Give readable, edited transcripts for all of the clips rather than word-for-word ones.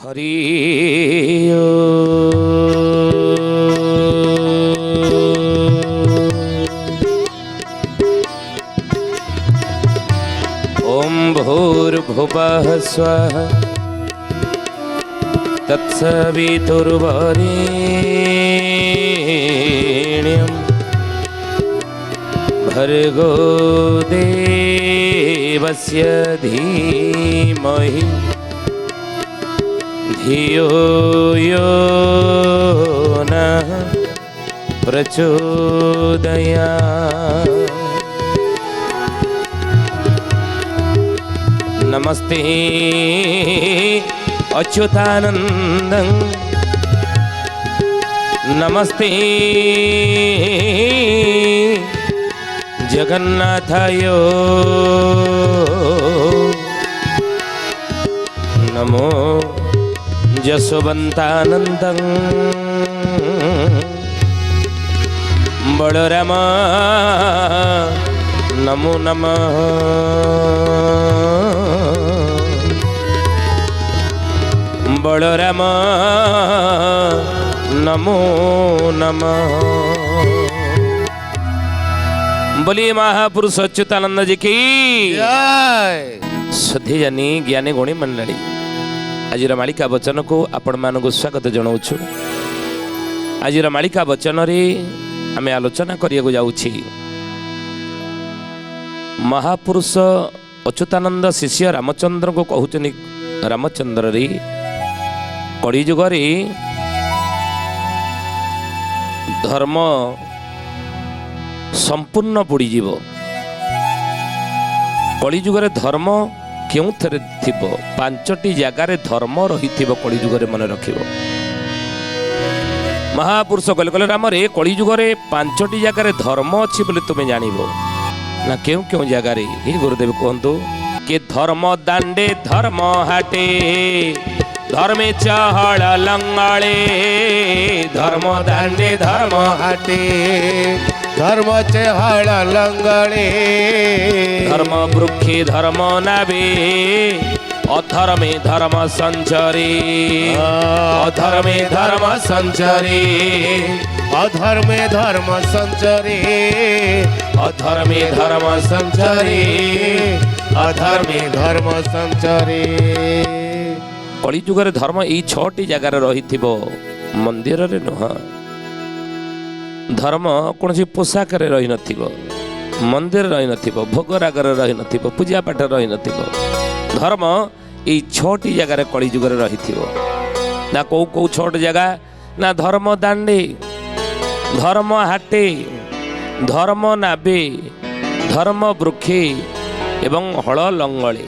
हरि ओम भूर्भुवः स्वः तत्सवितुर्वरेण्यं भर्गो देवस्य धीमहि धियो यो नः प्रचोदयात्। नमस्ते अच्युतानन्दं नमस्ते जगन्नाथाय नमो जसवन्तानन्दं बलराम नमो नमः बलराम नमो नमः। बोलिए महापुरुष अच्युतानंद जी की जय। श्रद्धेयानी ज्ञानी गुणी मंडली आज मालिका वचन को आपण मानक स्वागत जनाऊँ। आज मालिका वचन रे आम आलोचना करिया जाऊँ महापुरुष अच्युतानंद शिष्य रामचंद्र को कहते रामचंद्र रे कलिजुग रे धर्म संपूर्ण बुड़ीजीव। कलिजुग रे धर्म क्यों थे थिबो पांचटी जगार धर्म रही कलिजुग रे मन रखिब। महापुरुष कहले कहले राम रे कलिजुग रे पांचटी जगार धर्म अच्छी बोले तुम्हें जानबो ना क्यों क्यों जगार हे गुरुदेव कहतु कि धर्म दांडे धर्म हाटे धर्मे चहल लंगले धर्म दांडे धर्म हाटे धर्म चहल लंगले धर्म वृक्षे धर्म नावे अधर्मे धर्म संचरे अधर्मे धर्म संचरे अधर्मे धर्म संचरे अधर्मे धर्म संचरे अधर्मे धर्म संचरे। कलिजुग रे धर्म यही 6टी जगार रही मंदिर रे नुह। धर्म कौन पोशाक रही मंदिर रही भोगराग रही पूजा पाठ रही धर्म यही 6टी जगार कलिजुग रही ना कौ कौ 6टी जगह ना धर्म दांडे धर्म हाटे धर्म नाबे धर्म वृक्षे एवं हल लंगले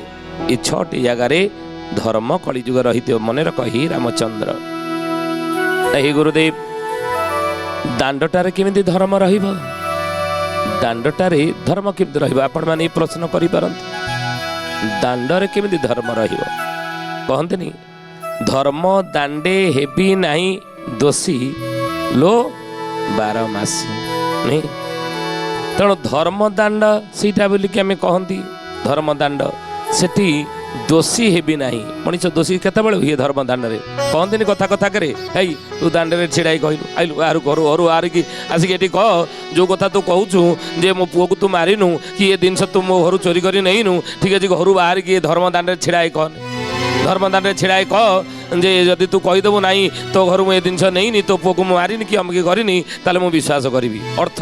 ये 6टी जगार धर्म कलिजुग रही मन रख ही रामचंद्र हे गुरुदेव दांडटारे केमिति धर्म रहिब दांडटारे धर्म केमिति रहिब आपण माने प्रश्न करि परंत दांडरे केमिति धर्म रहिब कहंतनी धर्म दांडे हेबी नाही दोषी लो 12 मासी नहीं तेणु धर्म दांड सीटा बोली कि आमे कहंती धर्म दांड सेठी दोषी हेबी नाही मनीष दोषी केतबेले हुए धर्म दांड रे कहंतनी कथा कथा करे हे तू दांड रे छिड़ाई कहलु आइलु आरु घरु हरु आरिकी आसिक एठी कह जो कथा तू कहूछु जे मो पुओ को तू मारिनु कि ये जिनस तू मो घरु चोरी करी नहीनु ठीक अछि घरु बाहर की धर्म दांड रे छिड़ाई कह धर्म दांड रे छिड़ाई कह जे जदि तू कहिदेबु नाही तो घरु मो ए जिनस नहीनी तो पुओ को मारिनी कि हमके करिनी ताले मो विश्वास करिवि अर्थ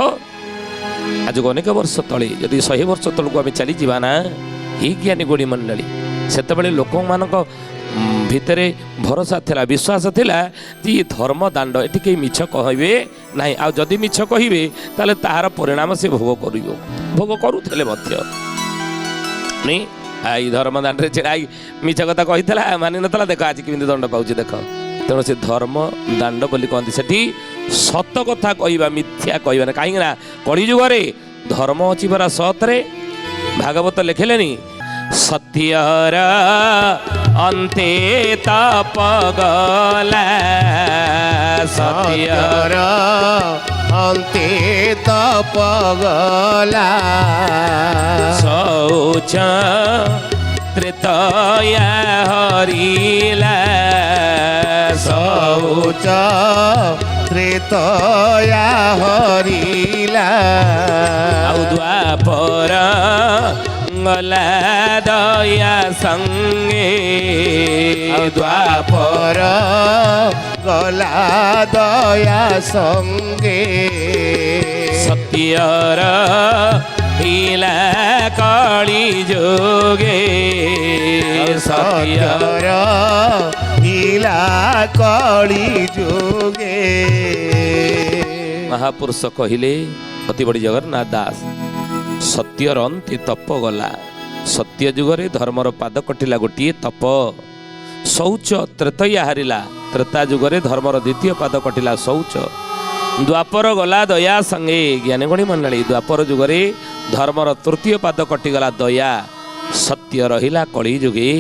आज अनेक वर्ष तले यदि 100 वर्ष तलको आमे चली जीवा ना ही ज्ञानी गुणी मंडली सेतबेले लोक मानक भितरे भरोसा थिला विश्वास थिला जे धर्म दांड एठी के मिछ कहबे नाही आ जदि मिछ कहिबे ताले ताहार परिणाम से भोग करिवो भोग करूथले मध्य नहीं आई धर्म दांड रे छाई मिछ कथा कहितला मानि नतला देखो आज किमिति दंड पाउची देखो तेणु से धर्म दांड बोली कहती सेठी सत कथा कहवा मिथ्या कहवा कहीं कलिजुग रे धर्म अच्छी परा सतरे भागवत लिखिलेनी सत्यर अंते तपगला सत्यर अंते तपगला शौच त्रेतया हरिला ଶୌଚ ତ୍ରେତୟା ହରିଲା ଆଉ ଦ୍ୱାପର ଗଲା ଦୟା ସଙ୍ଗେ ଦ୍ୱାପର ଗଲା ଦୟା ସଙ୍ଗେ ସତ୍ୟର ହିଲା କଳି ଯୋଗେ ସତ୍ୟର ହିଲା କଳି ଯୋଗେ। ମହାପୁରୁଷ କହିଲେ ଅତି ବଡ଼ି ଜଗନ୍ନାଥ ଦାସ ସତ୍ୟର ଅନ୍ତେ ତପ ଗଲା। ସତ୍ୟ ଯୁଗରେ ଧର୍ମର ପାଦ କଟିଲା ଗୋଟିଏ ତପ। ଶୌଚ ତ୍ରେତୟା ହାରିଲା। ତ୍ରେତା ଯୁଗରେ ଧର୍ମର ଦ୍ୱିତୀୟ ପାଦ କଟିଲା ଶୌଚ। ଦ୍ୱାପର ଗଲା ଦୟା ସଙ୍ଗେ ଜ୍ଞାନଗଣୀ ମଣ୍ଡଳୀ ଦ୍ୱାପର ଯୁଗରେ ଧର୍ମର ତୃତୀୟ ପାଦ କଟିଗଲା ଦୟା। ସତ୍ୟ ରହିଲା କଳି ଯୁଗେ।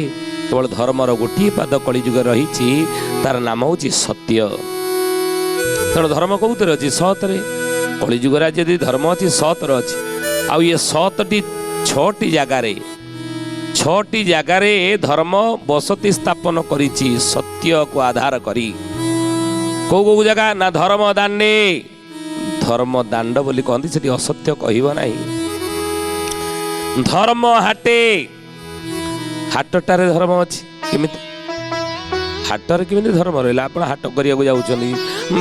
କେବଳ ଧର୍ମର ଗୋଟିଏ ପାଦ କଳି ଯୁଗରେ ରହିଛି, ତାର ନାମ ହେଉଛି ସତ୍ୟ। ତେଣୁ ଧର୍ମ କେଉଁଥିରେ ଅଛି? ସତରେ। କଳି ଯୁଗରେ ଆଜି ଯଦି ଧର୍ମ ଅଛି ସତରେ ଅଛି। ଆଉ ଇଏ ସତଟି ଛଅଟି ଜାଗାରେ ଧର୍ମ ବସତି ସ୍ଥାପନ କରିଛି ସତ୍ୟକୁ ଆଧାର କରି। କୋଉ ଜାଗା? ନା ଧର୍ମ ଦାଣ୍ଡେ। ଧର୍ମ ଦାଣ୍ଡ ବୋଲି କହନ୍ତି, ସେଠି ଅସତ୍ୟ କହିବ ନାହିଁ। ଧର୍ମ ହାଟେ। ହାଟଟାରେ ଧର୍ମ ଅଛି। କେମିତି? ହାଟରେ କେମିତି ଧର୍ମ ରହିଲା? ଆପଣ ହାଟ କରିବାକୁ ଯାଉଛନ୍ତି,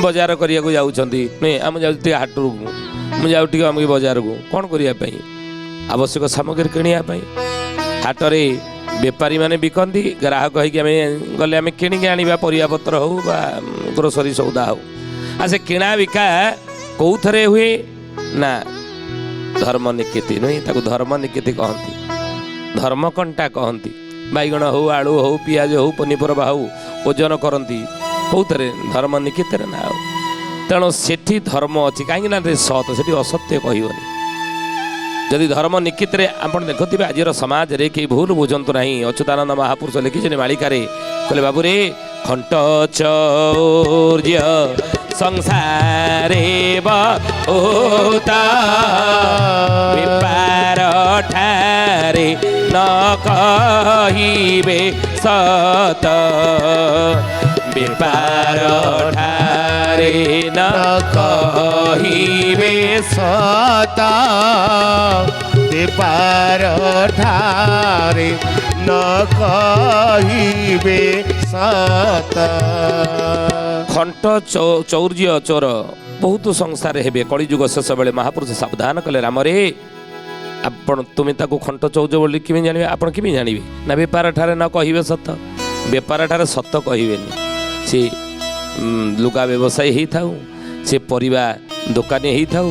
ବଜାର କରିବାକୁ ଯାଉଛନ୍ତି। ନାଇଁ ଆମେ ଯାଉଛୁ ଟିକେ ହାଟକୁ, ମୁଁ ଯାଉ ଟିକେ ଆମକୁ ବଜାରକୁ। କ'ଣ କରିବା ପାଇଁ? ଆବଶ୍ୟକ ସାମଗ୍ରୀ କିଣିବା ପାଇଁ। ହାଟରେ ବେପାରୀମାନେ ବିକନ୍ତି, ଗ୍ରାହକ ହେଇକି ଆମେ ଗଲେ ଆମେ କିଣିକି ଆଣିବା ପରିବାପତ୍ର ହେଉ ବା ଗ୍ରୋସରୀ ସଉଦା ହେଉ। ଆଉ ସେ କିଣା ବିକା କେଉଁଥିରେ ହୁଏ? ନା ଧର୍ମ ନିକେତି ନୁହେଁ, ତାକୁ ଧର୍ମ ନିକେତି କହନ୍ତି, ଧର୍ମକଣ୍ଟା କହନ୍ତି। ବାଇଗଣ ହେଉ, ଆଳୁ ହେଉ, ପିଆଜ ହେଉ, ପନିପରିବା ହେଉ ଓଜନ କରନ୍ତି କେଉଁଥିରେ? ଧର୍ମ ନିକେତିରେ ନା। ଆଉ ତେଣୁ ସେଠି ଧର୍ମ ଅଛି, କାହିଁକି ନା ସତ, ସେଠି ଅସତ୍ୟ କହିବନି। ଯଦି ଧର୍ମ ନିକେତିରେ ଆପଣ ଦେଖୁଥିବେ ଆଜିର ସମାଜରେ କେହି ଭୁଲ ବୁଝନ୍ତୁ ନାହିଁ। ଅଚ୍ୟୁତାନନ୍ଦ ମହାପୁରୁଷ ଲେଖିଛନ୍ତି ମାଳିକାରେ, କହିଲେ ବାବୁରେ ଖଣ୍ଟ ଚୌର୍ଯ୍ୟ ସଂସାରେ ବହୁତା ବେପାର ଠାରେ ନ କହିବେ ସତ। ବେପାର ଠାରେ ନ କହିବେ ସତ। ବେପାର ଠାରେ ନ କହିବେ ସତ। ଖଣ୍ଟ ଚୌର୍ଯ୍ୟ ଚୋର ବହୁତ ସଂସାରେ ହେବେ। କଳିଯୁଗ ଶେଷ ବେଳେ ମହାପୁରୁଷ ସାବଧାନ କଲେ, ରାମରେ ଆପଣ ତୁମେ ତାକୁ ଖଣ୍ଟ ଚୌର୍ଯ୍ୟ ବୋଲି କେମିତି ଜାଣିବେ? ଆପଣ କେମିତି ଜାଣିବେ? ନା ବେପାର ଠାରେ ନ କହିବେ ସତ। ବେପାର ଠାରେ ସତ କହିବେନି। ସେ ଲୁଗା ବ୍ୟବସାୟୀ ହେଇଥାଉ, ସେ ପରିବା ଦୋକାନୀ ହେଇଥାଉ,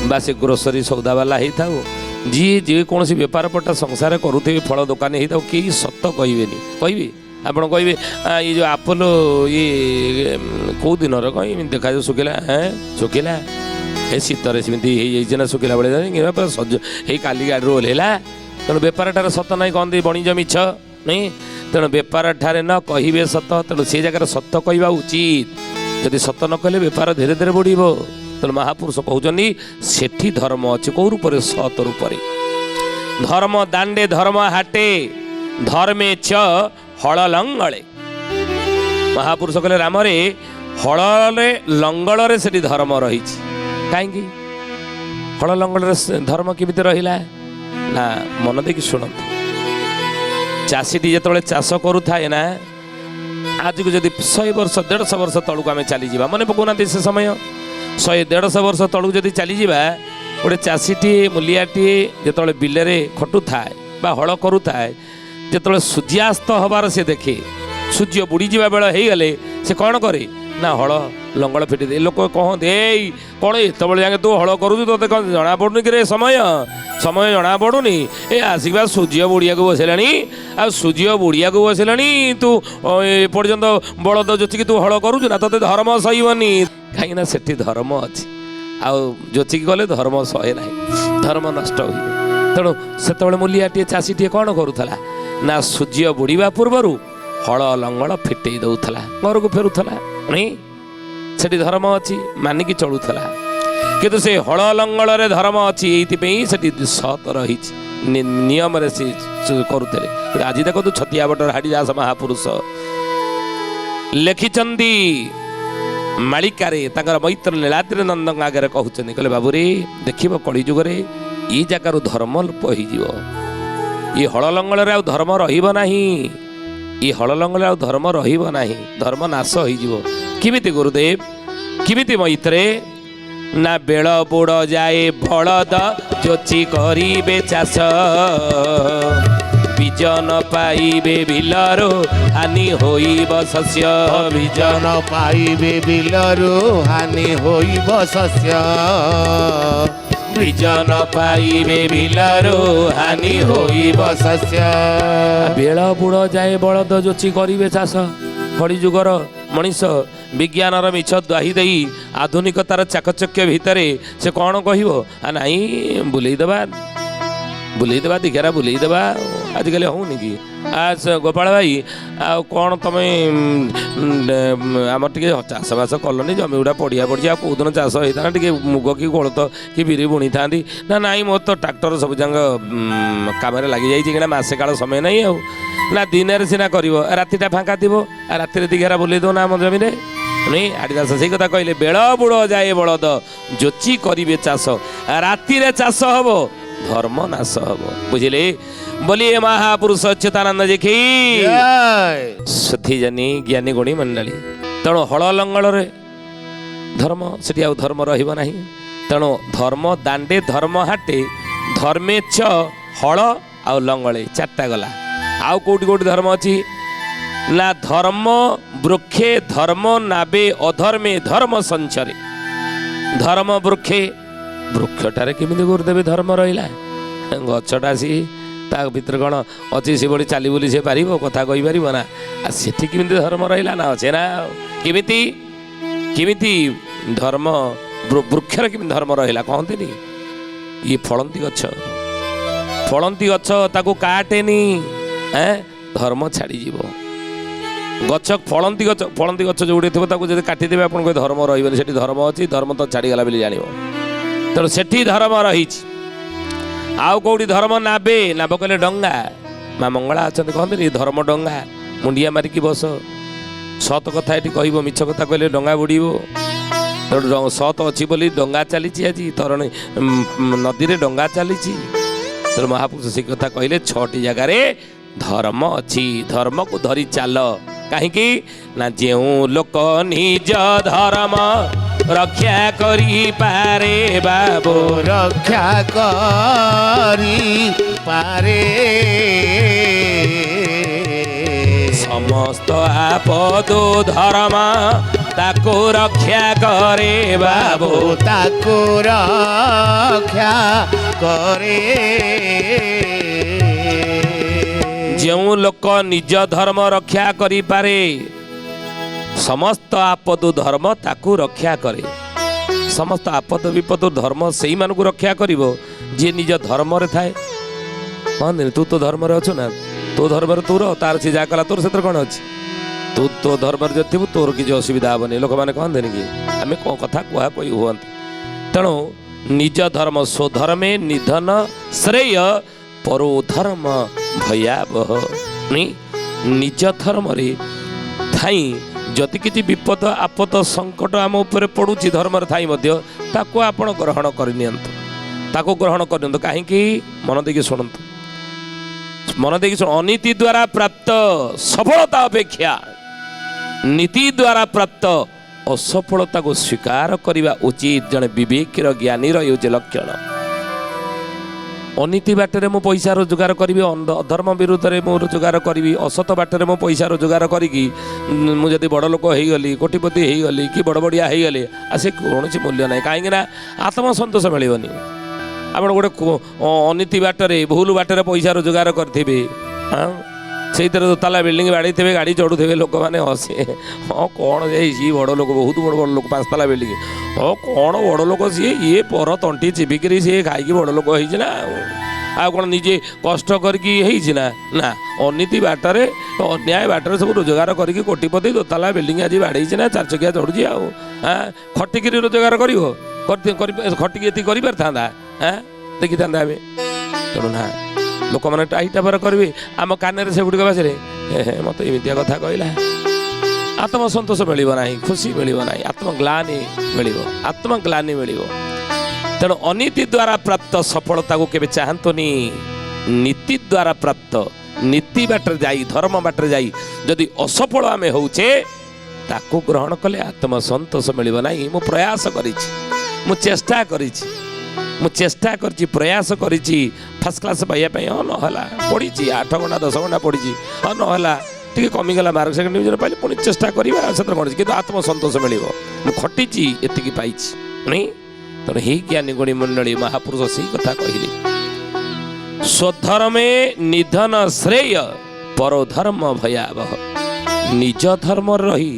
ବା ସେ ଗ୍ରୋସରୀ ସଉଦାବାଲା ହେଇଥାଉ, ଯିଏ ଯେକୌଣସି ବେପାର ପଟା ସଂସାର କରୁଥିବେ, ଫଳ ଦୋକାନୀ ହେଇଥାଉ, କେହି ସତ କହିବେନି। କହିବେ? ଆପଣ କହିବେ ଏ ଯେଉଁ ଆପଲ ଇଏ କେଉଁ ଦିନର କ'ଣ ଏମିତି ଦେଖାଯାଉ ଶୁଖିଲା? ଶୁଖିଲା ଏ ଶୀତରେ ସେମିତି ହେଇଯାଇଛି ନା ଶୁଖିଲା ବେଳେ ସଜ ହେଇ କାଲି ଗାଡ଼ିରୁ ଓହ୍ଲେଇଲା। ତେଣୁ ବେପାରଟାରେ ସତ ନାହିଁ କହନ୍ତି, ବଣିଜ ମିଛ ନାହିଁ। ତେଣୁ ବେପାର ଠାରେ ନ କହିବେ ସତ। ତେଣୁ ସେ ଜାଗାରେ ସତ କହିବା ଉଚିତ। ଯଦି ସତ ନ କହିଲେ ବେପାର ଧୀରେ ଧୀରେ ବଢ଼ିବ। ତେଣୁ ମହାପୁରୁଷ କହୁଛନ୍ତି ସେଠି ଧର୍ମ ଅଛି। କେଉଁ ରୂପରେ? ସତ ରୂପରେ। ଧର୍ମ ଦାଣ୍ଡେ ଧର୍ମ ହାଟେ ଧର୍ମେ ଛ ହଳ ଲଙ୍ଗଳେ। ମହାପୁରୁଷ କହିଲେ ରାମରେ ହଳରେ ଲଙ୍ଗଳରେ ସେଠି ଧର୍ମ ରହିଛି। କାହିଁକି? ହଳ ଲଙ୍ଗଳରେ ଧର୍ମ କେମିତି ରହିଲା? ନା ମନ ଦେଇକି ଶୁଣନ୍ତୁ। ଚାଷୀଟି ଯେତେବେଳେ ଚାଷ କରୁଥାଏ ନା, ଆଜିକୁ ଯଦି 100 ବର୍ଷ 150 ବର୍ଷ ତଳକୁ ଆମେ ଚାଲିଯିବା, ମନେ ପକାଉନାହାନ୍ତି ସେ ସମୟ? 100-150 ବର୍ଷ ତଳକୁ ଯଦି ଚାଲିଯିବା, ଗୋଟେ ଚାଷୀଟିଏ ମୂଲିଆଟିଏ ଯେତେବେଳେ ବିଲରେ ଖଟୁଥାଏ ବା ହଳ କରୁଥାଏ, ଯେତେବେଳେ ସୂର୍ଯ୍ୟାସ୍ତ ହେବାର ସେ ଦେଖେ, ସୂର୍ଯ୍ୟ ବୁଡ଼ିଯିବା ବେଳ ହେଇଗଲେ ସେ କ'ଣ କରେ? ନା ହଳ ଲଙ୍ଗଳ ଫିଟି ଦେଇ ଲୋକ କହନ୍ତି, ଏଇ କ'ଣ ଏତେବେଳେ ଯାକେ ତୁ ହଳ କରୁଛୁ, ତୋତେ କ'ଣ ଜଣାପଡ଼ୁନି କି ରେ ସମୟ ଜଣାପଡ଼ୁନି? ଏ ଆସିବା ସୂର୍ଯ୍ୟ ବୁଡ଼ିବାକୁ ବସିଲାଣି, ଆଉ ସୂର୍ଯ୍ୟ ବୁଡ଼ିବାକୁ ବସିଲାଣି, ତୁ ଏପର୍ଯ୍ୟନ୍ତ ବଳଦ ଯୋଚିକି ତୁ ହଳ କରୁଛୁ ନା? ତୋତେ ଧର୍ମ ସହିବନି। କାହିଁକିନା ସେଠି ଧର୍ମ ଅଛି। ଆଉ ଯୋଚିକି ଗଲେ ଧର୍ମ ସହେ ନାହିଁ, ଧର୍ମ ନଷ୍ଟ ହୁଏ। ତେଣୁ ସେତେବେଳେ ମୂଲିଆଟିଏ ଚାଷୀଟିଏ କ'ଣ କରୁଥିଲା? ନା ସୂର୍ଯ୍ୟ ବୁଡ଼ିବା ପୂର୍ବରୁ ହଳ ଲଙ୍ଗଳ ଫିଟେଇ ଦେଉଥିଲା, ଘରକୁ ଫେରୁଥିଲା। ସେଠି ଧର୍ମ ଅଛି, ମାନିକି ଚଳୁଥିଲା। କିନ୍ତୁ ସେ ହଳ ଲଙ୍ଗଳରେ ଧର୍ମ ଅଛି, ଏଇଥିପାଇଁ ସେଠି ସତ ରହିଛି, ନିୟମରେ ସେ କରୁଥିଲେ। ଆଜି ଦେଖନ୍ତୁ ଛତିଆ ବଟର ହାଡ଼ିଦାସ ମହାପୁରୁଷ ଲେଖିଛନ୍ତି ମାଳିକାରେ ତାଙ୍କର ମୈତ୍ର ନୀଳାଦ୍ରି ନନ୍ଦଙ୍କ ଆଗରେ କହୁଛନ୍ତି, କହିଲେ ବାବୁରେ ଦେଖିବ କଳିଯୁଗରେ ଏଇ ଜାଗାରୁ ଧର୍ମ ଲୋପ ହେଇଯିବ, ଏ ହଳ ଲଙ୍ଗଳରେ ଆଉ ଧର୍ମ ରହିବ ନାହିଁ, ଏ ହଳ ଲଙ୍ଗଳରେ ଆଉ ଧର୍ମ ରହିବ ନାହିଁ, ଧର୍ମ ନାଶ ହେଇଯିବ। କେମିତି ଗୁରୁଦେବ, କେମିତି ମୈତ୍ରେ? ନା ବେଳ ବୁଡ଼ ଯାଏ ବଳଦ ଯୋଚି କରିବେ ଚାଷ, ବୀଜ ନ ପାଇବେ ବିଲରୁ ହାନି ହୋଇବ ଶସ୍ୟ, ବୀଜ ନ ପାଇବେ ବିଲରୁ ହାନି ହୋଇବ ଶସ୍ୟ, ବୀଜ ନ ପାଇବେ ବିଲରୁ ହାନି ହୋଇବ ଶସ୍ୟ। ବେଳ ବୁଡ଼ ଯାଏ ବଳଦ ଯୋଚି କରିବେ ଚାଷ। କଳିଯୁଗର ମଣିଷ ବିଜ୍ଞାନର ମିଛ ଦ୍ୱାହି ଦେଇ ଆଧୁନିକତାର ଚାକଚକ୍ୟ ଭିତରେ ସେ କ'ଣ କହିବ? ନାଇଁ ବୁଲେଇଦେବା ଦିଘାରା ବୁଲେଇଦେବା, ଆଜିକାଲି ହେଉନି କି? ଗୋପାଳ ଭାଇ ଆଉ କ'ଣ ତମେ ଆମର ଟିକେ ଚାଷବାସ କଲନି, ଜମି ଗୁଡ଼ା ପଡ଼ିଆ ପଡ଼ିଛି, ଆଉ କେଉଁଦିନ ଚାଷ ହେଇଥାନ୍ତା, ଟିକେ ମୁଗ କି କୋଳଥ କି ବିରି ବୁଣିଥାନ୍ତି। ନା ନାଇଁ ମୋର ତ ଟ୍ରାକ୍ଟର ସବୁ ଯାକ କାମରେ ଲାଗିଯାଇଛି, କିନା ମାସେ କାଳ ସମୟ ନାହିଁ। ଆଉ ନା ଦିନରେ ସିନା କରିବ, ରାତିଟା ଫାଙ୍କା ଥିବ, ରାତିରେ ଦିଘାରା ବୁଲେଇ ଦେଉ ନା ଆମ ଜମିରେ। ନାଇଁ ଆଡ଼ିଦାସ ସେଇ କଥା କହିଲେ, ବେଳ ବୁଡ଼ ଯାଏ ବଳଦ ଯୋଚି କରିବେ ଚାଷ, ରାତିରେ ଚାଷ ହବ, ଧର୍ମ ନାଶ ହବ। ବୁଝିଲେ? बोलिए महापुरुष अच्युतानंद जी की सथीजनी ज्ञानी गुणी मंडली। तेणु हल लंगल धर्म सेठी आउ धर्म रहिब नाही। तेणु धर्म दांडे धर्म हाटे धर्मे च हल आउ लंगले चारटा गला। आउ कोटी कोटी धर्म अच्छी ना धर्म वृक्षे धर्म नाबे अधर्मे धर्म संचरे। धर्म वृक्षे वृक्षटारे केमिति गुरुदेव धर्म रहिला गछटा सी ता भितर कौन अच्छी से बड़ी चाली बोली से पार कथा कही पार ना सेठी केमिति धर्म रहिला ना अच्छे ना केमिति केमिति धर्म वृक्षर केमिति धर्म रहिला कहते ये फलंती गछ ताकू काटेनी धर्म छाड़ी जीव गछ फलंती गछ जो थो ताकू जब काटिदेवे आप धर्म रही से धर्म अच्छी धर्म तो छाड़ीगला बोली जान तेणु सेठी धर्म रही आउ कौटी धर्म नाबे नाब कहले डंगा माँ मंगला अच्छा कहते धर्म डंगा मुंडिया मारिकी बस सत कथा ये कह मिछ कथा कहले डंगा बुड़ब तेणु सत अच्छी बोली डंगा चली आज तरण नदी में डंगा चली तेणु महापुरुष से कथा कहले 6टी जगार धर्म अच्छी धर्म को धरी चाल कहीं ना जो लोक निज धर्म रक्षा करी पारे बाबू रक्षा करी पारे समस्त आपद धर्म ताको रक्षा करे बाबू ताको रक्षा करे जो लोक निज धर्म रक्षा करी पारे समस्त आपद धर्म ताकू रक्षा करे समस्त आपद विपद धर्म से ही मानू रक्षा करिवो जे निज धर्म रे थाए कहते तू तो धर्म रे अच्छु ना तो धर्म तोर तार से जा कला तोर से कौन अच्छी तू तो धर्म जो थी तोर किसी असुविधा हेनी लोक मैंने कहते कि आम कौन कथा कह कही हमें तेणु निज धर्म स्वधर्मे निधन श्रेय परो धर्म भयावह निज धर्म रे थाई जदि किसी विपद आपद संकट आम उपर पड़ुची धर्म थाई ताको आपण ग्रहण करनी ताको ग्रहण करनी कहीं मन देखिए शुणु मन देखिए शुण अनीति द्वारा प्राप्त सफलता अपेक्षा नीति द्वारा प्राप्त असफलता को स्वीकार करने उचित जड़े विवेक ज्ञानी ये लक्षण अनीति बाटर मो पैसा रोजगार करी अधर्म विरुद्ध में मो रोजगार करी असत बाटर मो पैसा रोजगार करी मुझे बड़ लोक हो गली कोटिपति हो गली कि बड़ बड़िया हो गले से कौन मूल्य ना कहीं आत्मसंतोष मिलनी आप गोटे अनीति बाटर भूल बाटर पैसा रोजगार करेंगे हाँ से ताला बिल्डिंग बाड़ी थे गाड़ी चढ़ुवे लोक मैंने हसे हाँ कौन जाइए बड़ लोक बहुत बड़ बड़ लोक 5 ताला बिल्डिंग हाँ कौन बड़ लोक सी ये पर तंटी चिपिकी सी खाई बड़ लोक होना आ कौन निजे कष्ट करना ना अनीति बाटर अन्याय बाटर सब रोजगार करके कोटिपति 2 ताला बिल्डिंग आज बाड़ी ना 4 चकिया चढ़ुची हाँ खटिकी रोजगार खटिकी ये कर हाँ देखी था तेणु ना लोक मैंने टाइटा पर करेंगे आम कान से गुड़िक बास मत एमतिया कथा कहला ଆତ୍ମସନ୍ତୋଷ ମିଳିବ ନାହିଁ, ଖୁସି ମିଳିବ ନାହିଁ, ଆତ୍ମଗ୍ଲାନି ମିଳିବ, ଆତ୍ମଗ୍ଲାନି ମିଳିବ। ତେଣୁ ଅନୀତି ଦ୍ୱାରା ପ୍ରାପ୍ତ ସଫଳତାକୁ କେବେ ଚାହାନ୍ତୁନି। ନୀତି ଦ୍ୱାରା ପ୍ରାପ୍ତ, ନୀତି ବାଟରେ ଯାଇ, ଧର୍ମ ବାଟରେ ଯାଇ ଯଦି ଅସଫଳ ଆମେ ହେଉଛେ, ତାକୁ ଗ୍ରହଣ କଲେ ଆତ୍ମସନ୍ତୋଷ ମିଳିବ ନାହିଁ। ମୁଁ ପ୍ରୟାସ କରିଛି, ମୁଁ ଚେଷ୍ଟା କରିଛି, ପ୍ରୟାସ କରିଛି ଫାର୍ଷ୍ଟ କ୍ଲାସ୍ ପାଇବା ପାଇଁ, ହଁ ନହେଲା, ପଢ଼ିଛି 8 ଘଣ୍ଟା 10 ଘଣ୍ଟା ପଢ଼ିଛି, ହଁ ନହେଲା, ଟିକେ କମିଗଲା ମାର୍କ, ସେକେଣ୍ଡ ଡିଭିଜନ ପାଇଲେ, ପୁଣି ଚେଷ୍ଟା କରିବା, ସେଥିରେ କ'ଣ ଅଛି, କିନ୍ତୁ ଆତ୍ମସନ୍ତୋଷ ମିଳିବ। ମୁଁ ଖଟିଛି, ଏତିକି ପାଇଛି ନାଇଁ। ତେଣୁ ହି ଜ୍ଞାନୀ ଗୁଣୀ ମଣ୍ଡଳୀ ମହାପୁରୁଷ ସେଇ କଥା କହିଲେ, ସ୍ୱଧର୍ମେ ନିଧନ ଶ୍ରେୟ ପରଧର୍ମ ଭୟାବହ। ନିଜ ଧର୍ମରେ ରହି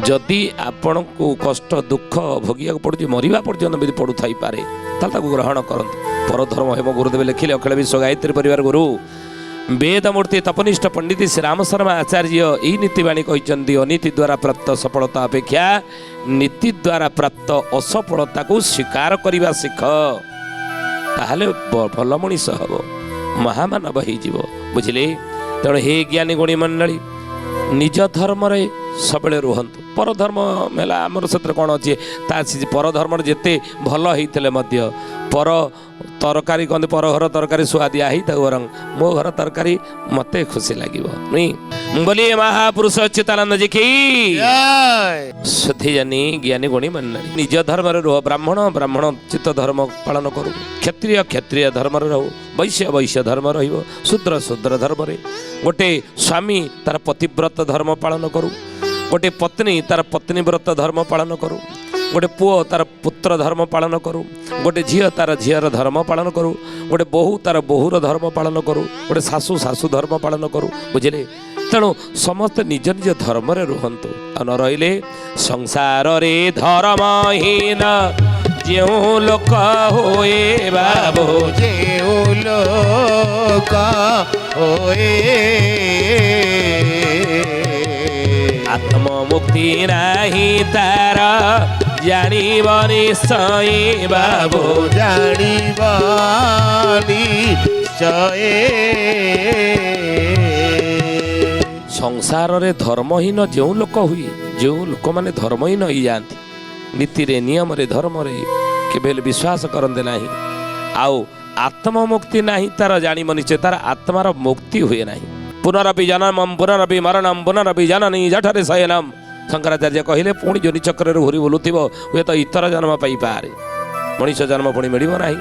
ଯଦି ଆପଣଙ୍କୁ କଷ୍ଟ ଦୁଃଖ ଭୋଗିବାକୁ ପଡ଼ୁଛି, ମରିବା ପର୍ଯ୍ୟନ୍ତ ଯଦି ପଡ଼ୁଥାଇପାରେ, ତାହେଲେ ତାକୁ ଗ୍ରହଣ କରନ୍ତୁ। ପରଧର୍ମ ହେମ ଗୁରୁଦେବ ଲେଖିଲେ, ଅଖିଳ ବିଶ୍ୱ ଗାୟତ୍ରୀ ପରିବାର ଗୁରୁ ବେଦମୂର୍ତ୍ତି ତପନିଷ୍ଠ ପଣ୍ଡିତ ଶ୍ରୀରାମ ଶର୍ମା ଆଚାର୍ଯ୍ୟ ଏହି ନୀତିବାଣୀ କହିଛନ୍ତି, ଅନୀତି ଦ୍ୱାରା ପ୍ରାପ୍ତ ସଫଳତା ଅପେକ୍ଷା ନୀତି ଦ୍ୱାରା ପ୍ରାପ୍ତ ଅସଫଳତାକୁ ସ୍ୱୀକାର କରିବା ଶିଖ, ତାହେଲେ ଭଲ ମଣିଷ ହେବ, ମହାମାନବ ହେଇଯିବ। ବୁଝିଲେ? ତେଣୁ ହେ ଜ୍ଞାନୀ ଗୁଣୀ ମଣ୍ଡଳୀ, ନିଜ ଧର୍ମରେ ସବୁବେଳେ ରୁହନ୍ତୁ। ପରଧର୍ମ ହେଲା ଆମର, ସେଥିରେ କ'ଣ ଅଛି, ତା ପରଧର୍ମରେ ଯେତେ ଭଲ ହେଇଥିଲେ ମଧ୍ୟ ପର ତରକାରୀ କହନ୍ତି, ପର ଘର ତରକାରୀ ସୁଆଦିଆ ହେଇଥାଉ ବରଂ ମୋ ଘର ତରକାରୀ ମୋତେ ଖୁସି ଲାଗିବ ନୁହେଁ। ବୋଲି ମହାପୁରୁଷ ଅଚ୍ୟୁତାନନ୍ଦ ଜି କି ସୁଧୀଜାନି ଜ୍ଞାନୀ ଗୁଣୀ ମଣ୍ଡଳୀ, ନିଜ ଧର୍ମରେ ରୁହ। ବ୍ରାହ୍ମଣ ଚିତ୍ତ ଧର୍ମ ପାଳନ କରୁ, କ୍ଷତ୍ରିୟ ଧର୍ମରେ ରହୁ, ବୈଶ୍ୟ ଧର୍ମ ରହିବ, ଶୂଦ୍ର ଧର୍ମରେ। ଗୋଟେ ସ୍ୱାମୀ ତାର ପତିବ୍ରତ ଧର୍ମ ପାଳନ କରୁ, ଗୋଟେ ପତ୍ନୀ ତାର ପତ୍ନୀବ୍ରତ ଧର୍ମ ପାଳନ କରୁ, ଗୋଟେ ପୁଅ ତାର ପୁତ୍ର ଧର୍ମ ପାଳନ କରୁ, ଗୋଟେ ଝିଅ ତାର ଝିଅର ଧର୍ମ ପାଳନ କରୁ, ଗୋଟେ ବୋହୂ ତାର ବୋହୂର ଧର୍ମ ପାଳନ କରୁ, ଗୋଟେ ଶାଶୁ ଧର୍ମ ପାଳନ କରୁ। ବୁଝିଲେ? ତେଣୁ ସମସ୍ତେ ନିଜ ନିଜ ଧର୍ମରେ ରୁହନ୍ତୁ। ଆଉ ନ ରହିଲେ ସଂସାରରେ ଧର୍ମହୀନ ଯେଉଁ ଲୋକ ହୁଏ ବାବୁ, ଯେଉଁ ଲୋକ ହୋଏ ଆତ୍ମମୁକ୍ତି ନାହିଁ ତାର ଜାଣିବ ନିଶ୍ଚୟ ବାବୁ, ଜାଣିବ ନିଶ୍ଚୟ। ସଂସାରରେ ଧର୍ମହୀନ ଯେଉଁ ଲୋକ ହୁଏ, ଯେଉଁ ଲୋକମାନେ ଧର୍ମହୀନ ହେଇଯାଆନ୍ତି, ନୀତିରେ ନିୟମରେ ଧର୍ମରେ କେବେ ହେଲେ ବିଶ୍ୱାସ କରନ୍ତି ନାହିଁ, ଆଉ ଆତ୍ମମୁକ୍ତି ନାହିଁ ତାର ଜାଣିବ ନିଶ୍ଚୟ, ତାର ଆତ୍ମାର ମୁକ୍ତି ହୁଏ ନାହିଁ। ପୁନରପି ଜନମମ୍ ପୁନରପି ମରଣମ୍ ପୁନରପି ଜନନୀ ଜଠରେ ଶୟନମ୍। ଶଙ୍କରାଚାର୍ଯ୍ୟ କହିଲେ, ପୁଣି ଯୋନି ଚକ୍ରରେ ଘୁରି ବୁଲୁଥିବ, ହୁଏତ ଇତର ଜନ୍ମ ପାଇପାରେ, ମଣିଷ ଜନ୍ମ ପୁଣି ମିଳିବ ନାହିଁ।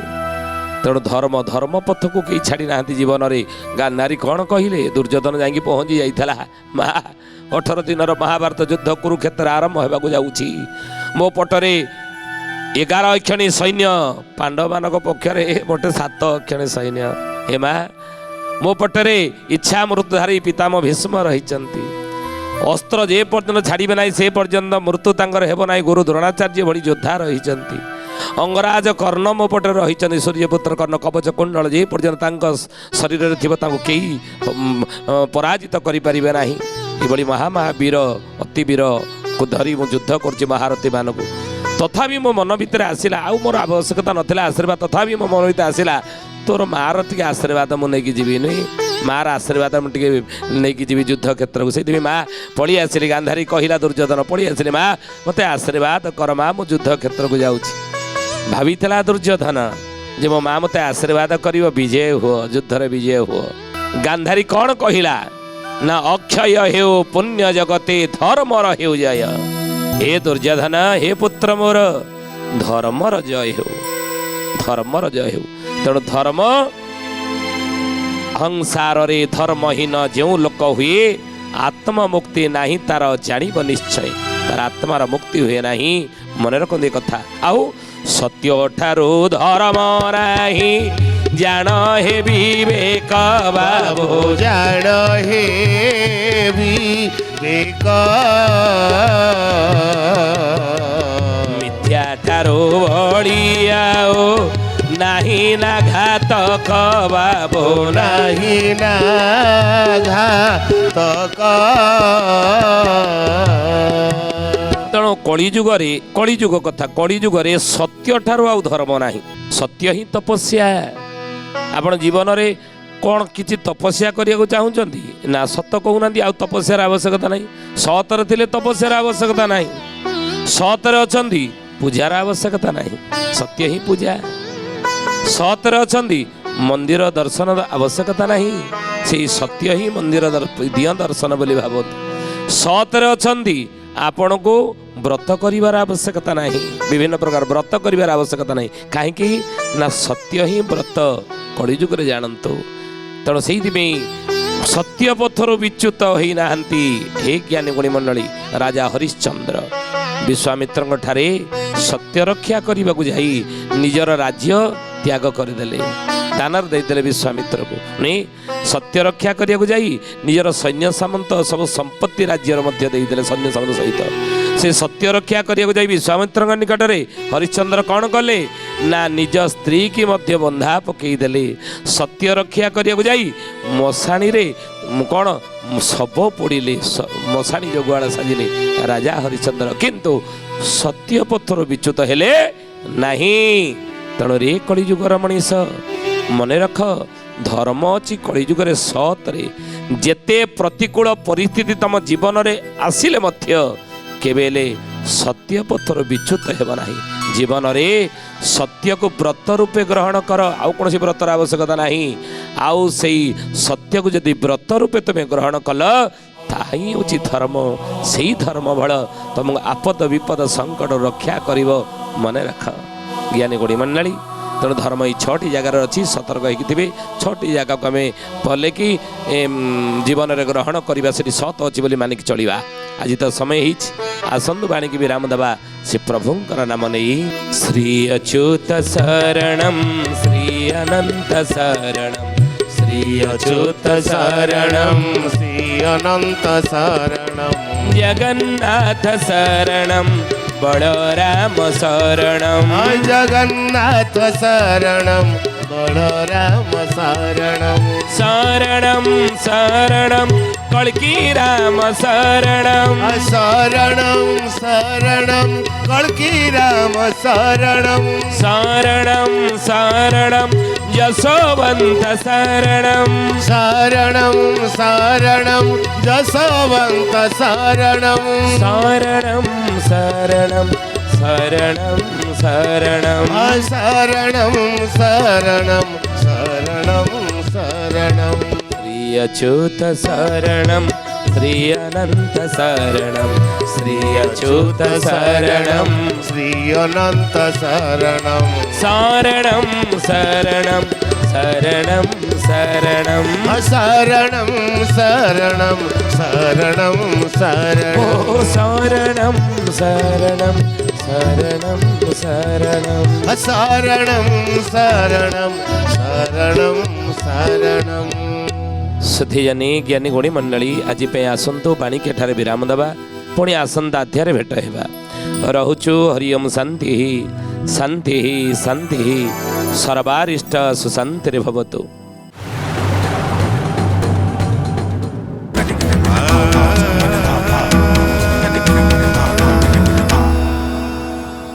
ତେଣୁ ଧର୍ମ ପଥକୁ କେହି ଛାଡ଼ି ନାହାନ୍ତି ଜୀବନରେ। ଗାନ୍ଧାରୀ କ'ଣ କହିଲେ? ଦୁର୍ଯ୍ୟୋଧନ ଯାଇକି ପହଞ୍ଚି ଯାଇଥିଲା, ମା 18 ଦିନର ମହାଭାରତ ଯୁଦ୍ଧ କୁରୁକ୍ଷେତ୍ର ଆରମ୍ଭ ହେବାକୁ ଯାଉଛି, ମୋ ପଟରେ 11 ଅକ୍ଷଣୀ ସୈନ୍ୟ, ପାଣ୍ଡବମାନଙ୍କ ପକ୍ଷରେ ମୋଟେ 7 ଅକ୍ଷଣୀ ସୈନ୍ୟ। ହେ ମା, ମୋ ପଟରେ ଇଚ୍ଛା ମୃତ୍ୟୁଧାରୀ ପିତାମହ ଭୀଷ୍ମ ରହିଛନ୍ତି, ଅସ୍ତ୍ର ଯେ ପର୍ଯ୍ୟନ୍ତ ଛାଡ଼ିବେ ନାହିଁ ସେ ପର୍ଯ୍ୟନ୍ତ ମୃତ୍ୟୁ ତାଙ୍କର ହେବ ନାହିଁ, ଗୁରୁ ଦ୍ରୋଣାଚାର୍ଯ୍ୟ ଭଳି ଯୋଦ୍ଧା ରହିଛନ୍ତି, ଅଙ୍ଗରାଜ କର୍ଣ୍ଣ ମୋ ପଟରେ ରହିଛନ୍ତି, ସୂର୍ଯ୍ୟପୁତ୍ର କର୍ଣ୍ଣ କବଚ କୁଣ୍ଡଳ ଯେ ପର୍ଯ୍ୟନ୍ତ ତାଙ୍କ ଶରୀରରେ ଥିବ ତାଙ୍କୁ କେହି ପରାଜିତ କରିପାରିବେ ନାହିଁ। ଏଭଳି ମହାବୀର ଅତିବୀରକୁ ଧରି ମୁଁ ଯୁଦ୍ଧ କରୁଛି ମହାରଥୀମାନଙ୍କୁ। ତଥାପି ମୋ ମନ ଭିତରେ ଆସିଲା, ଆଉ ମୋର ଆବଶ୍ୟକତା ନଥିଲା ଆଶୀର୍ବାଦ, ତଥାପି ମୋ ମନ ଭିତରେ ଆସିଲା, ତୋର ମାଆର ଟିକେ ଆଶୀର୍ବାଦ ମୁଁ ନେଇକି ଯିବି ନୁହେଁ, ମାଆର ଆଶୀର୍ବାଦ ମୁଁ ଟିକେ ନେଇକି ଯିବି ଯୁଦ୍ଧ କ୍ଷେତ୍ରକୁ। ସେଇଥିପାଇଁ ମା ପଳେଇ ଆସିଲି। ଗାନ୍ଧାରୀ କହିଲା, ଦୁର୍ଯ୍ୟୋଧନ ପଳେଇ ଆସିଲି, ମା ମୋତେ ଆଶୀର୍ବାଦ କର, ମା ମୁଁ ଯୁଦ୍ଧ କ୍ଷେତ୍ରକୁ ଯାଉଛି। ଭାବିଥିଲା ଦୁର୍ଯ୍ୟୋଧନ ଯେ ମୋ ମା ମୋତେ ଆଶୀର୍ବାଦ କରିବ, ବିଜୟ ହୁଅ, ଯୁଦ୍ଧରେ ବିଜୟ ହୁଅ। ଗାନ୍ଧାରୀ କ'ଣ କହିଲା ନା, ଅକ୍ଷୟ ହେଉ ପୁଣ୍ୟ ଜଗତେ ଧର୍ମର ହେଉ ଜୟ। ହେ ଦୁର୍ଯ୍ୟୋଧନ, ହେ ପୁତ୍ର ମୋର, ଧର୍ମର ଜୟ ହେଉ, ଧର୍ମର ଜୟ ହେଉ। ତେଣୁ ଧର୍ମ ସଂସାରରେ ଧର୍ମହୀନ ଯେଉଁ ଲୋକ ହୁଏ, ଆତ୍ମମୁକ୍ତି ନାହିଁ ତାର ଜାଣିବ ନିଶ୍ଚୟ, ତାର ଆତ୍ମାର ମୁକ୍ତି ହୁଏ ନାହିଁ। ମନେ ରଖନ୍ତୁ ଏ କଥା। ଆଉ ସତ୍ୟ ଠାରୁ ଧର୍ମ ନାହିଁ, ଜାଣ ହେ ବିବେକ ବାବୁ, ଜାଣ ହେ ବିବେକ। ମିଥ୍ୟା ଠାରୁ ବଳିଆ ନାହିଁ ନା ଘାତକ ବାବୁ, ନାହିଁ ନା ଘାତକ। ତେଣୁ କଳିଯୁଗ କଥା, କଳିଯୁଗରେ ସତ୍ୟ ଠାରୁ ଆଉ ଧର୍ମ ନାହିଁ, ସତ୍ୟ ହିଁ ତପସ୍ୟା। ଆପଣ ଜୀବନରେ କ'ଣ କିଛି ତପସ୍ୟା କରିବାକୁ ଚାହୁଁଛନ୍ତି ନା ସତ କହୁନାହାନ୍ତି। ଆଉ ତପସ୍ୟାର ଆବଶ୍ୟକତା ନାହିଁ। ସତରେ ଥିଲେ ତପସ୍ୟାର ଆବଶ୍ୟକତା ନାହିଁ। ସତରେ ଅଛନ୍ତି ପୂଜାର ଆବଶ୍ୟକତା ନାହିଁ। ସତ୍ୟ ହିଁ ପୂଜା। ସତରେ ଅଛନ୍ତି ମନ୍ଦିର ଦର୍ଶନର ଆବଶ୍ୟକତା ନାହିଁ। ସେଇ ସତ୍ୟ ହିଁ ମନ୍ଦିର ଦିଅ ଦର୍ଶନ ବୋଲି ଭାବନ୍ତୁ। ସତରେ ଅଛନ୍ତି ଆପଣଙ୍କୁ ବ୍ରତ କରିବାର ଆବଶ୍ୟକତା ନାହିଁ। ବିଭିନ୍ନ ପ୍ରକାର ବ୍ରତ କରିବାର ଆବଶ୍ୟକତା ନାହିଁ। କାହିଁକି ନା ସତ୍ୟ ହିଁ ବ୍ରତ କଳିଯୁଗରେ ଜାଣନ୍ତୁ। ତେଣୁ ସେଇଥିପାଇଁ ସତ୍ୟ ପଥରୁ ବିଚ୍ୟୁତ ହୋଇନାହାନ୍ତି। ହେ ଜ୍ଞାନୀ ଗୁଣୀ ମଣ୍ଡଳୀ, ରାଜା ହରିଶ୍ଚନ୍ଦ୍ର ବିଶ୍ୱାମିତ୍ରଙ୍କ ଠାରେ ସତ୍ୟ ରକ୍ଷା କରିବାକୁ ଯାଇ ନିଜର ରାଜ୍ୟ ତ୍ୟାଗ କରିଦେଲେ। ଦାନରେ ଦେଇଦେଲେ ବିଶ୍ୱାମିତ୍ରକୁ। ସତ୍ୟ ରକ୍ଷା କରିବାକୁ ଯାଇ ନିଜର ସୈନ୍ୟ ସାମନ୍ତ ସବୁ ସମ୍ପତ୍ତି ରାଜ୍ୟର ମଧ୍ୟ ଦେଇଦେଲେ ସୈନ୍ୟ ସାମନ୍ତ ସହିତ। ସେ ସତ୍ୟ ରକ୍ଷା କରିବାକୁ ଯାଇ ବିଶ୍ୱାମିତ୍ରଙ୍କ ନିକଟରେ ହରିଶ୍ଚନ୍ଦ୍ର କ'ଣ କଲେ ନା ନିଜ ସ୍ତ୍ରୀ କି ମଧ୍ୟ ବନ୍ଧା ପକେଇ ଦେଲେ। ସତ୍ୟ ରକ୍ଷା କରିବାକୁ ଯାଇ ମଶାଣିରେ କ'ଣ ଶବ ପୋଡ଼ିଲେ। ମଶାଣି ଯୋଗୁଆଳ ସାଜିଲେ ରାଜା ହରିଶ୍ଚନ୍ଦ୍ର। କିନ୍ତୁ ସତ୍ୟ ପଥରୁ ବିଚ୍ୟୁତ ହେଲେ ନାହିଁ। ତେଣୁ ରେ କଳିଯୁଗର ମଣିଷ ମନେ ରଖ, ଧର୍ମ ଅଛି କଳିଯୁଗରେ ସତରେ। ଯେତେ ପ୍ରତିକୂଳ ପରିସ୍ଥିତି ତମ ଜୀବନରେ ଆସିଲେ ମଧ୍ୟ କେବେ ହେଲେ ସତ୍ୟ ପଥରୁ ବିଚ୍ୟୁତ ହେବ ନାହିଁ। ଜୀବନରେ ସତ୍ୟକୁ ବ୍ରତ ରୂପେ ଗ୍ରହଣ କର। ଆଉ କୌଣସି ବ୍ରତର ଆବଶ୍ୟକତା ନାହିଁ। ଆଉ ସେଇ ସତ୍ୟକୁ ଯଦି ବ୍ରତ ରୂପେ ତୁମେ ଗ୍ରହଣ କଲ, ତାହା ହିଁ ହେଉଛି ଧର୍ମ। ସେଇ ଧର୍ମ ବଳ ତୁମକୁ ଆପଦ ବିପଦ ସଙ୍କଟ ରକ୍ଷା କରିବ। ମନେ ରଖ ଜ୍ଞାନୀ ଗୁଣୀ ମଣ୍ଡଳୀ। ତେଣୁ ଧର୍ମ ଏଇ 6ଟି ଜାଗାରେ ଅଛି। ସତର୍କ ହେଇକି ଥିବେ। 6ଟି ଜାଗାକୁ ଆମେ ପଲେ କି ଜୀବନରେ ଗ୍ରହଣ କରିବା, ସେଠି ସତ ଅଛି ବୋଲି ମାନିକି ଚଳିବା। ଆଜି ତ ସମୟ ହେଇଛି, ଆସନ୍ତୁ ବାଣିକି ବିରାମ ଦେବା ସେ ପ୍ରଭୁଙ୍କର ନାମ ନେଇ। ଶ୍ରୀ ଅଚ୍ୟୁତ ଶରଣಂ ଶ୍ରୀ ଅନନ୍ତ ଶରଣಂ ଶ୍ରୀ ଅଚ୍ୟୁତ ଶରଣಂ ଶ୍ରୀ ଅନନ୍ତ ଶରଣମ୍ ଜଗନ୍ନାଥ ଶରଣಂ ବଳରାମ ଶରଣମ୍ ଜଗନ୍ନାଥ ଶରଣମ୍ ବଳରାମ ଶରଣମ୍ ଶରଣମ୍ ଶରଣମ୍ କଳ୍କି ରାମ ଶରଣମ୍ ଶରଣମ୍ ଶରଣମ୍ କଳ୍କି ରାମ ଶରଣମ୍ ଶରଣମ୍ ଶରଣମ୍ ଯଶୋବନ୍ତ ଶରଣମ୍ ଶରଣମ୍ ଶରଣମ୍ ଯଶୋବନ୍ତ ଶରଣମ୍ ଶରଣମ୍ ଶରଣମ୍ ଶରଣମ୍ ଶରଣମ୍ ଶରଣମ୍ ଶରଣମ୍ ଶରଣମ୍ ଶରଣମ୍ ଶ୍ରୀ ଅଚ୍ୟୁତ ଶରଣମ୍ ଶ୍ରୀ ଅନନ୍ତ ଶରଣମ୍ ଶ୍ରୀ ଅଚ୍ୟୁତ ଶରଣମ୍ ଶ୍ରୀ ଅନନ୍ତ ଶରଣମ୍ ଶରଣମ୍ ଶରଣମ୍ ଶରଣମ୍ ଶରଣମ୍ ଶରଣମ୍ ଶରଣମ୍ ଶରଣମ୍ ଶରଣମ୍ ଓ ଶରଣମ୍ ଶରଣମ୍ ଶରଣମ୍ ଶରଣମ୍ ଶରଣମ୍ ଶରଣମ୍ ଶରଣମ୍ ଶରଣମ୍। ସୁଧୀଜନୀ ଜ୍ଞାନୀ ଗୁଣୀ ମଣ୍ଡଳୀ, ଆଜି ପାଇଁ ଆସନ୍ତୁ ବାଣିକି ଏଠାରେ ବିରାମ ଦେବା। ପୁଣି ଆସନ୍ତା ଅଧ୍ୟାୟରେ ଭେଟ ହେବା। ରହୁଛୁ। ହରି ଓମ୍। ଶାନ୍ତି ଶାନ୍ତି ଶାନ୍ତି। ସର୍ବାରିଷ୍ଟ ସୁଶାନ୍ତିରେ ଭବତୁ।